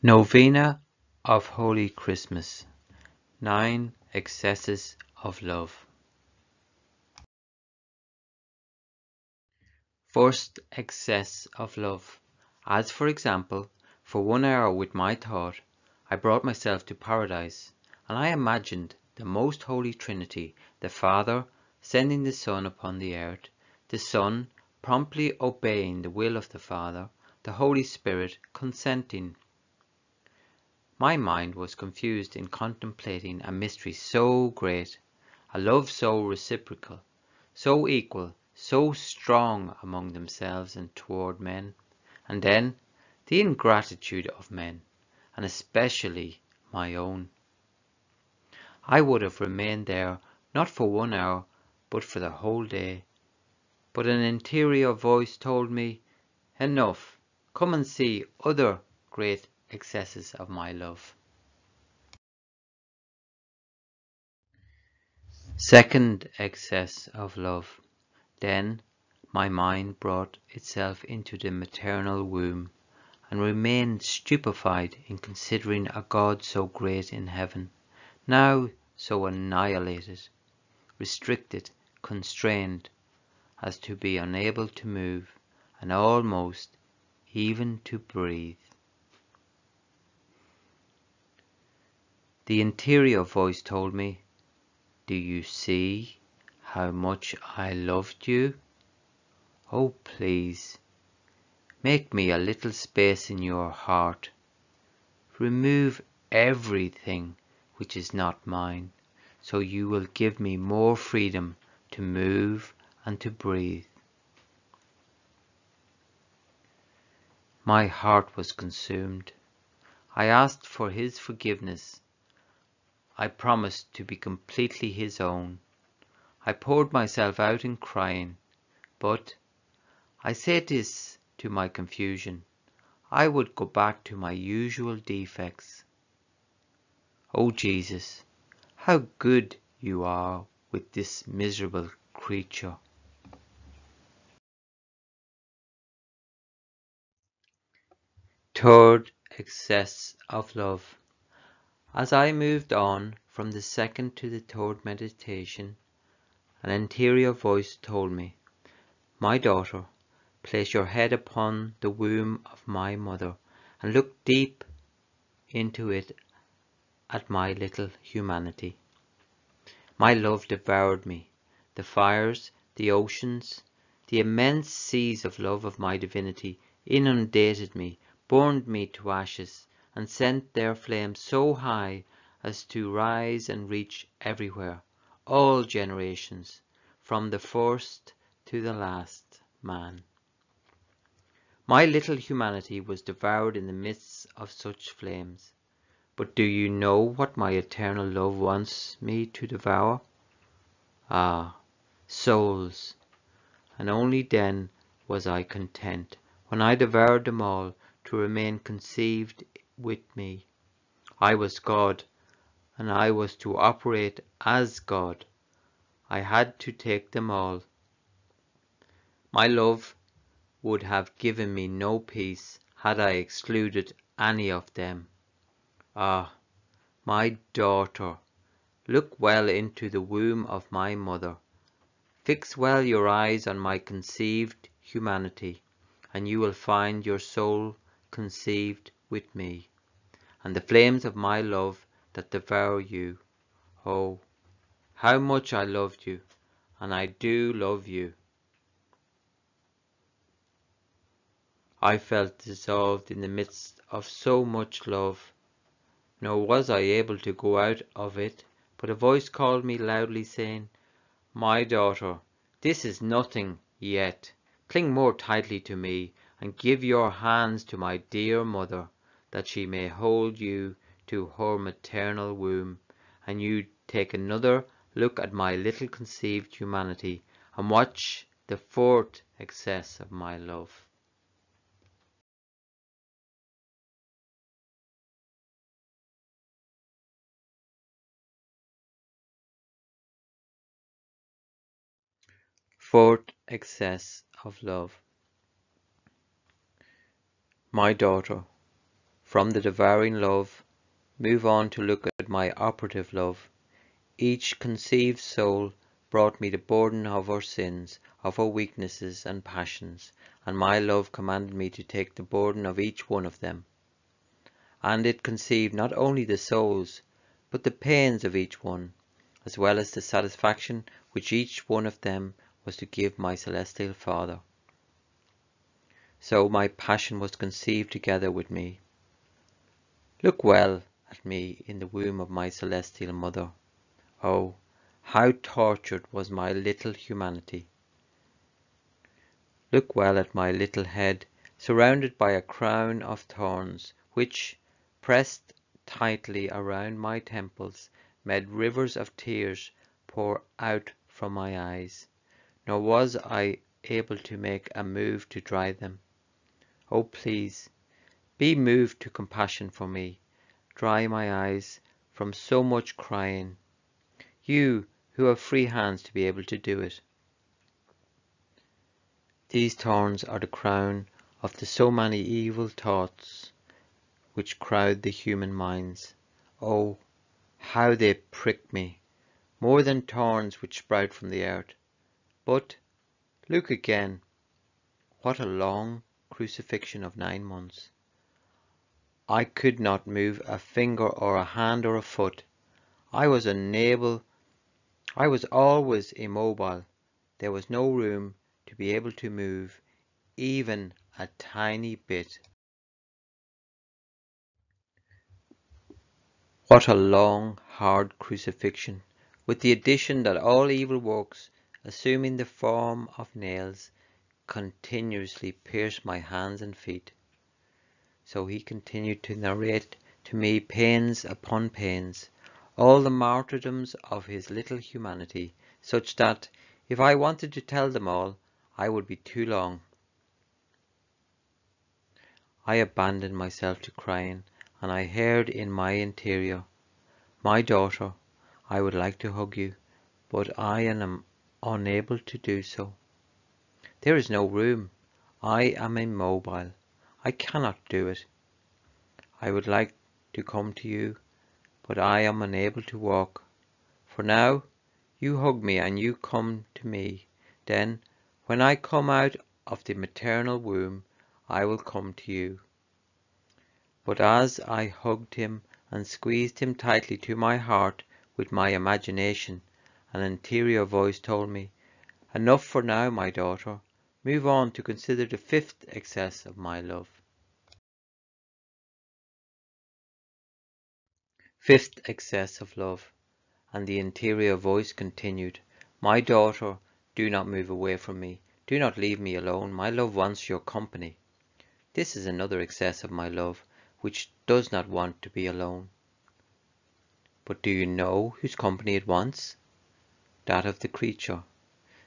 Novena of Holy Christmas. 9 Excesses of Love. First excess of love. As for example, for 1 hour with my thought, I brought myself to paradise, and I imagined the most holy Trinity, the Father sending the Son upon the earth, the Son promptly obeying the will of the Father, the Holy Spirit consenting. My mind was confused in contemplating a mystery so great, a love so reciprocal, so equal, so strong among themselves and toward men, and then the ingratitude of men, and especially my own. I would have remained there not for 1 hour, but for the whole day. But an interior voice told me, "Enough, come and see other great excesses of my love." Second excess of love. Then my mind brought itself into the maternal womb, and remained stupefied in considering a God so great in heaven, now so annihilated, restricted, constrained, as to be unable to move, and almost even to breathe. The interior voice told me, "Do you see how much I loved you? Oh, please, make me a little space in your heart. Remove everything which is not mine, so you will give me more freedom to move and to breathe." My heart was consumed. I asked for his forgiveness. I promised to be completely his own. I poured myself out in crying, but I said this to my confusion. I would go back to my usual defects. "Oh Jesus, how good you are with this miserable creature." Third excess of love. As I moved on from the second to the third meditation, an interior voice told me, "My daughter, place your head upon the womb of my mother and look deep into it at my little humanity." My love devoured me. The fires, the oceans, the immense seas of love of my divinity inundated me, burned me to ashes, and sent their flames so high as to rise and reach everywhere, all generations, from the first to the last man. My little humanity was devoured in the midst of such flames. But do you know what my eternal love wants me to devour? Ah, souls! And only then was I content, when I devoured them all, to remain conceived with me. I was God, and I was to operate as God. I had to take them all. My love would have given me no peace had I excluded any of them. Ah, my daughter, look well into the womb of my mother. Fix well your eyes on my conceived humanity, and you will find your soul conceived with me, and the flames of my love that devour you. Oh, how much I loved you, and I do love you. I felt dissolved in the midst of so much love, nor was I able to go out of it, but a voice called me loudly, saying, "My daughter, this is nothing yet. Cling more tightly to me, and give your hands to my dear mother, that she may hold you to her maternal womb, and you take another look at my little conceived humanity, and watch the fourth excess of my love." Fourth excess of love. My daughter, From the devouring love, move on to look at my operative love. Each conceived soul brought me the burden of her sins, of her weaknesses and passions, and my love commanded me to take the burden of each one of them. And it conceived not only the souls, but the pains of each one, as well as the satisfaction which each one of them was to give my celestial Father. So my passion was conceived together with me. Look well at me in the womb of my celestial Mother. Oh, how tortured was my little humanity! Look well at my little head, surrounded by a crown of thorns, which, pressed tightly around my temples, made rivers of tears pour out from my eyes, nor was I able to make a move to dry them. Oh, please, be moved to compassion for me. Dry my eyes from so much crying. You who have free hands to be able to do it. These thorns are the crown of the so many evil thoughts which crowd the human minds. Oh, how they prick me, more than thorns which sprout from the earth. But look again, what a long crucifixion of 9 months. I could not move a finger or a hand or a foot. I was always immobile. There was no room to be able to move even a tiny bit. What a long, hard crucifixion, with the addition that all evil works, assuming the form of nails, continuously pierced my hands and feet. So he continued to narrate to me pains upon pains, all the martyrdoms of his little humanity, such that, if I wanted to tell them all, I would be too long. I abandoned myself to crying, and I heard in my interior, "My daughter, I would like to hug you, but I am unable to do so. There is no room. I am immobile. I cannot do it. I would like to come to you, but I am unable to walk. For now, you hug me and you come to me. Then, when I come out of the maternal womb, I will come to you." But as I hugged him and squeezed him tightly to my heart with my imagination, an interior voice told me, "Enough for now, my daughter. Move on to consider the 5th excess of my love." 5th excess of love. And the interior voice continued, "My daughter, do not move away from me. Do not leave me alone. My love wants your company." This is another excess of my love, which does not want to be alone. But do you know whose company it wants? That of the creature.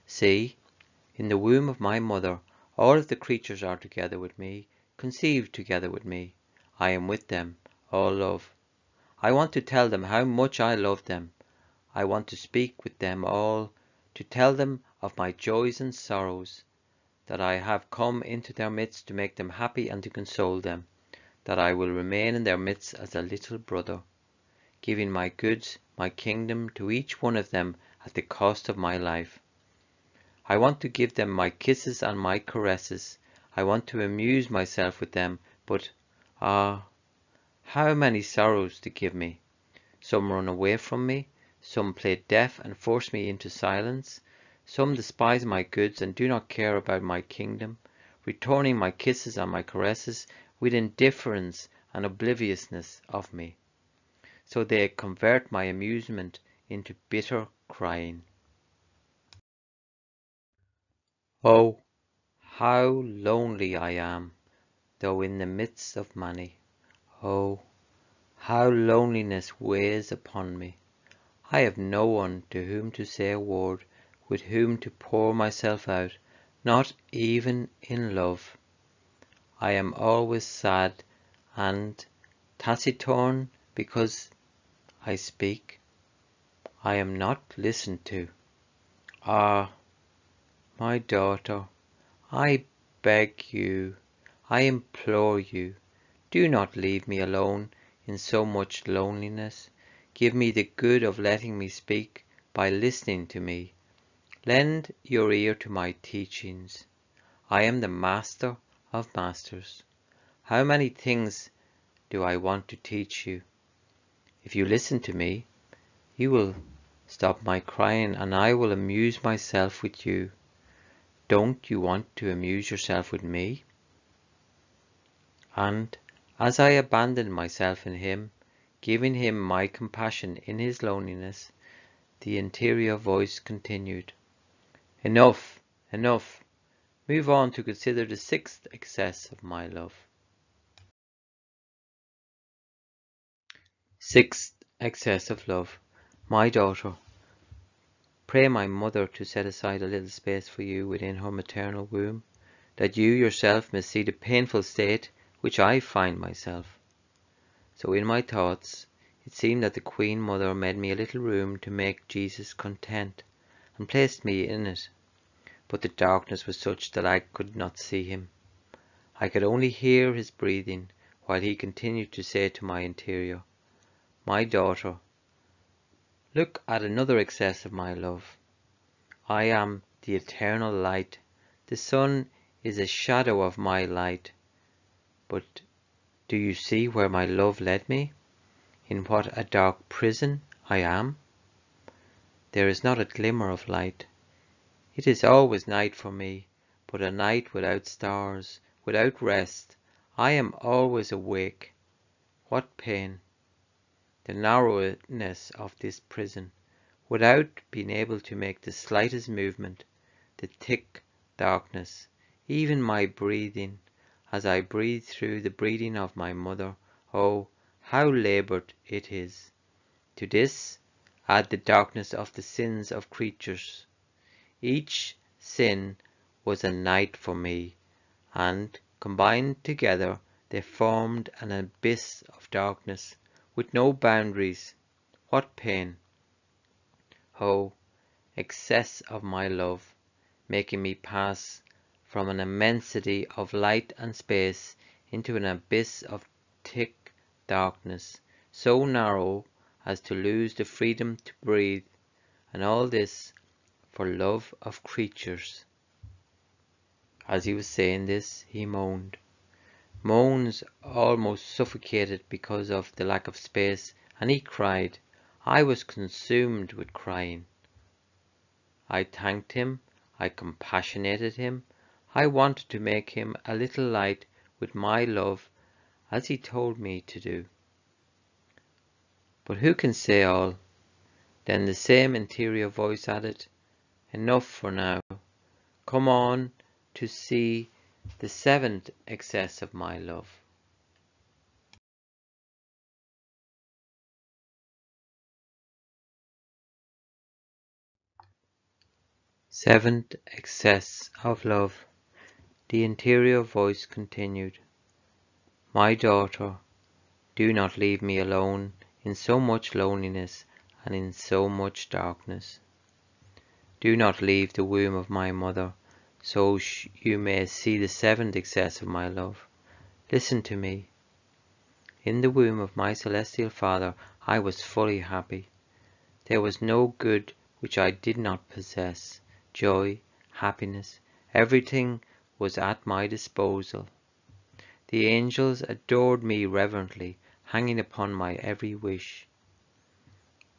See, in the womb of my mother, all of the creatures are together with me, conceived together with me. I am with them, all love. I want to tell them how much I love them. I want to speak with them all, to tell them of my joys and sorrows, that I have come into their midst to make them happy and to console them, that I will remain in their midst as a little brother, giving my goods, my kingdom to each one of them at the cost of my life. I want to give them my kisses and my caresses. I want to amuse myself with them, but ah, how many sorrows to give me! Some run away from me, some play deaf and force me into silence, some despise my goods and do not care about my kingdom, returning my kisses and my caresses with indifference and obliviousness of me. So they convert my amusement into bitter crying. Oh, how lonely I am, though in the midst of many. Oh, how loneliness weighs upon me. I have no one to whom to say a word, with whom to pour myself out, not even in love. I am always sad and taciturn because I speak. I am not listened to. Ah, my daughter, I beg you, I implore you, Do not leave me alone in so much loneliness. Give me the good of letting me speak by listening to me. Lend your ear to my teachings. I am the Master of Masters. How many things do I want to teach you? If you listen to me, you will stop my crying and I will amuse myself with you. Don't you want to amuse yourself with me? And as I abandoned myself in him, giving him my compassion in his loneliness, the interior voice continued, Enough, enough. Move on to consider the sixth excess of my love. Sixth excess of love. My daughter, pray my mother to set aside a little space for you within her maternal womb, that you yourself may see the painful state which I find myself. So in my thoughts, it seemed that the Queen Mother made me a little room to make Jesus content, and placed me in it. But the darkness was such that I could not see him. I could only hear his breathing, while he continued to say to my interior, My daughter, look at another excess of my love. I am the eternal light. The sun is a shadow of my light. But do you see where my love led me? In what a dark prison I am? There is not a glimmer of light. It is always night for me, but a night without stars, without rest. I am always awake. What pain! The narrowness of this prison, without being able to make the slightest movement, the thick darkness, even my breathing, as I breathe through the breathing of my mother. Oh, how laboured it is! To this add the darkness of the sins of creatures. Each sin was a night for me, and combined together they formed an abyss of darkness with no boundaries. What pain! Oh, excess of my love, making me pass from an immensity of light and space into an abyss of thick darkness, so narrow as to lose the freedom to breathe, and all this for love of creatures. As he was saying this, he moaned. Moans almost suffocated because of the lack of space, and he cried. I was consumed with crying. I thanked him, I compassionated him, I wanted to make him a little light with my love, as he told me to do. But who can say all? Then the same interior voice added, Enough for now. Come on to see the seventh excess of my love. Seventh excess of love. The interior voice continued, My daughter, do not leave me alone in so much loneliness and in so much darkness. Do not leave the womb of my mother, so you may see the seventh excess of my love. Listen to me. In the womb of my celestial Father I was fully happy. There was no good which I did not possess. Joy, happiness, everything was at my disposal. The angels adored me reverently, hanging upon my every wish.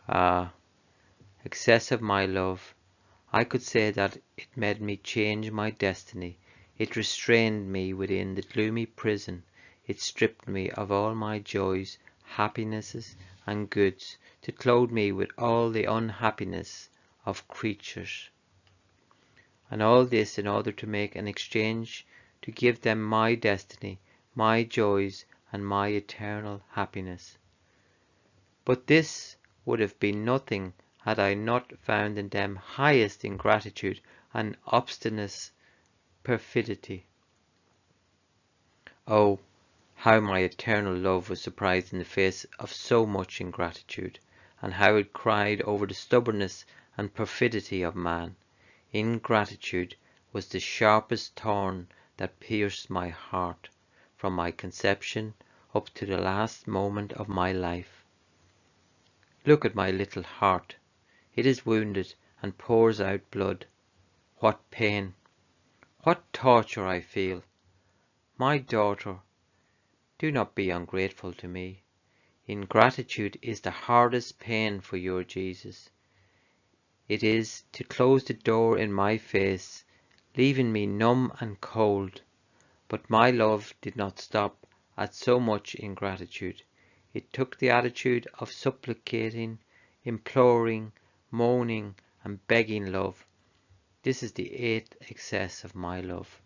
Ah, excess of my love! I could say that it made me change my destiny. It restrained me within the gloomy prison. It stripped me of all my joys, happinesses, and goods, to clothe me with all the unhappiness of creatures. And all this in order to make an exchange, to give them my destiny, my joys, and my eternal happiness. But this would have been nothing had I not found in them highest ingratitude and obstinate perfidy. Oh, how my eternal love was surprised in the face of so much ingratitude, and how it cried over the stubbornness and perfidy of man. Ingratitude was the sharpest thorn that pierced my heart. From my conception, up to the last moment of my life. Look at my little heart. It is wounded and pours out blood. What pain! What torture I feel! My daughter, do not be ungrateful to me. Ingratitude is the hardest pain for your Jesus. It is to close the door in my face, leaving me numb and cold. But my love did not stop at so much ingratitude. It took the attitude of supplicating, imploring, moaning, and begging love. This is the eighth excess of my love.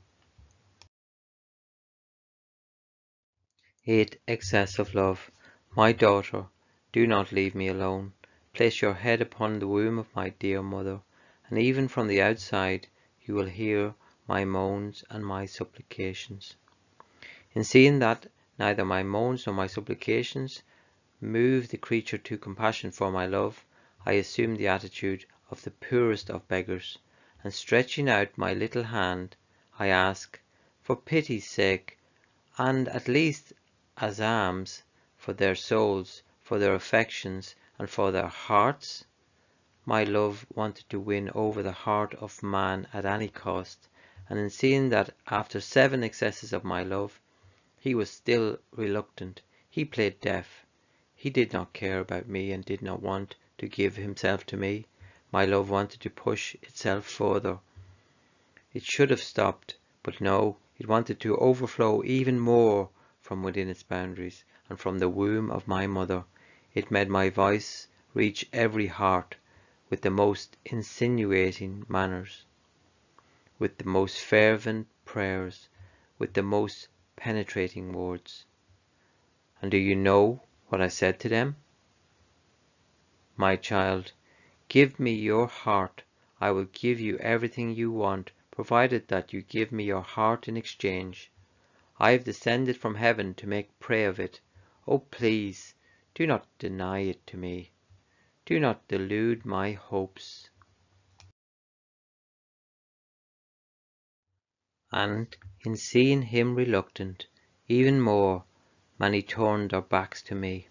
Eighth excess of love. My daughter, do not leave me alone. Place your head upon the womb of my dear mother, and even from the outside you will hear my moans and my supplications. In seeing that neither my moans nor my supplications move the creature to compassion for my love, I assume the attitude of the poorest of beggars, and stretching out my little hand, I ask, for pity's sake, and at least as alms, for their souls, for their affections, and for their hearts. My love wanted to win over the heart of man at any cost, and in seeing that after 7 excesses of my love, he was still reluctant, he played deaf. He did not care about me and did not want to give himself to me. My love wanted to push itself further. It should have stopped, but no, it wanted to overflow even more from within its boundaries, and from the womb of my mother. It made my voice reach every heart with the most insinuating manners, with the most fervent prayers, with the most penetrating words. And do you know what I said to them? My child, give me your heart. I will give you everything you want, provided that you give me your heart in exchange. I have descended from heaven to make prey of it. Oh, please, do not deny it to me. Do not delude my hopes. And in seeing him reluctant, even more, many turned their backs to me.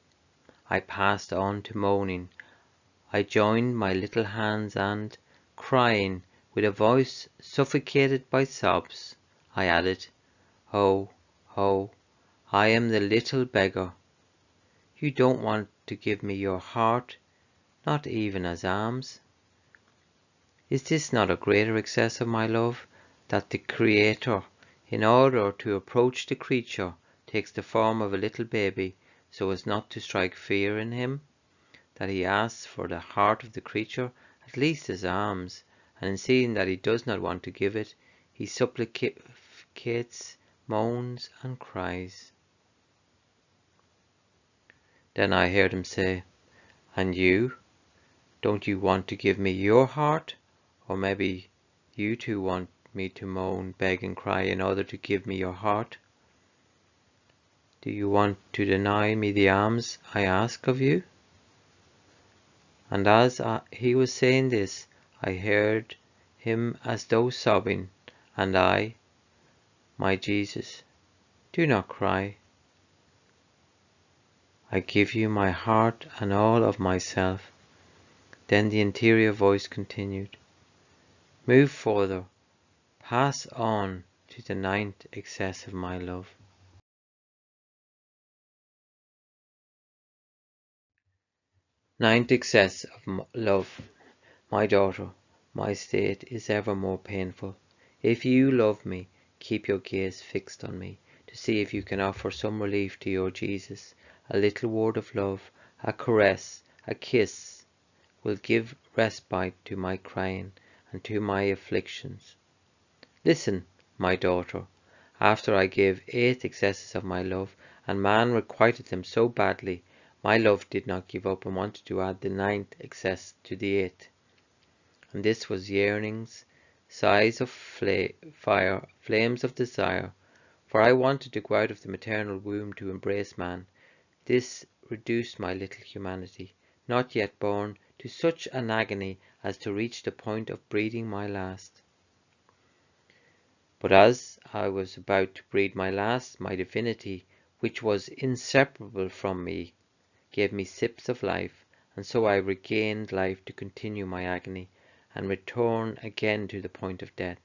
I passed on to moaning. I joined my little hands and, crying, with a voice suffocated by sobs, I added, "Oh, oh, I am the little beggar. You don't want to give me your heart, not even as alms. Is this not a greater excess of my love, that the Creator, in order to approach the creature, takes the form of a little baby, so as not to strike fear in him? That he asks for the heart of the creature, at least as alms, and in seeing that he does not want to give it, he supplicates, moans, and cries." Then I heard him say, "And you? Don't you want to give me your heart? Or maybe you too want me to moan, beg, and cry in order to give me your heart? Do you want to deny me the alms I ask of you?" And as he was saying this, I heard him as though sobbing, and I, "My Jesus, do not cry. I give you my heart and all of myself." Then the interior voice continued, "Move further, pass on to the 9th excess of my love." Ninth excess of love. My daughter, my state is ever more painful. If you love me, keep your gaze fixed on me, to see if you can offer some relief to your Jesus. A little word of love, a caress, a kiss, will give respite to my crying and to my afflictions. Listen, my daughter. After I gave 8 excesses of my love, and man requited them so badly, my love did not give up and wanted to add the 9th excess to the 8th. And this was yearnings, sighs of fire, flames of desire, for I wanted to go out of the maternal womb to embrace man. This reduced my little humanity, not yet born, to such an agony as to reach the point of breathing my last. But as I was about to breathe my last, my divinity, which was inseparable from me, gave me sips of life, and so I regained life to continue my agony and return again to the point of death.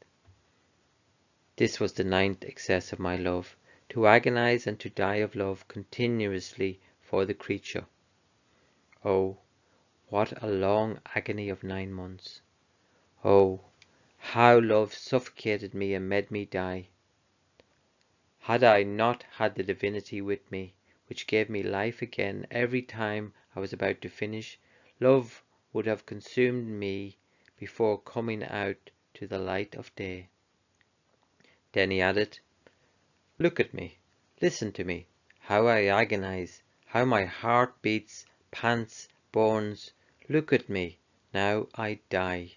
This was the ninth excess of my love, to agonize and to die of love continuously for the creature. Oh, what a long agony of 9 months! Oh, how love suffocated me and made me die! Had I not had the divinity with me, which gave me life again every time I was about to finish, love would have consumed me before coming out to the light of day. Then he added, "Look at me, listen to me, how I agonize, how my heart beats, pants, burns. Look at me, now I die."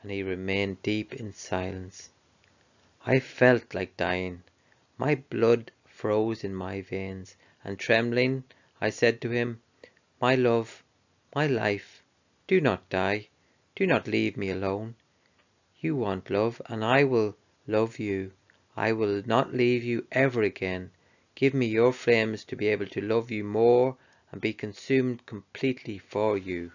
And he remained deep in silence. I felt like dying. My blood froze in my veins, and trembling, I said to him, "My love, my life, do not die, do not leave me alone. You want love, and I will love you. I will not leave you ever again. Give me your flames to be able to love you more and be consumed completely for you."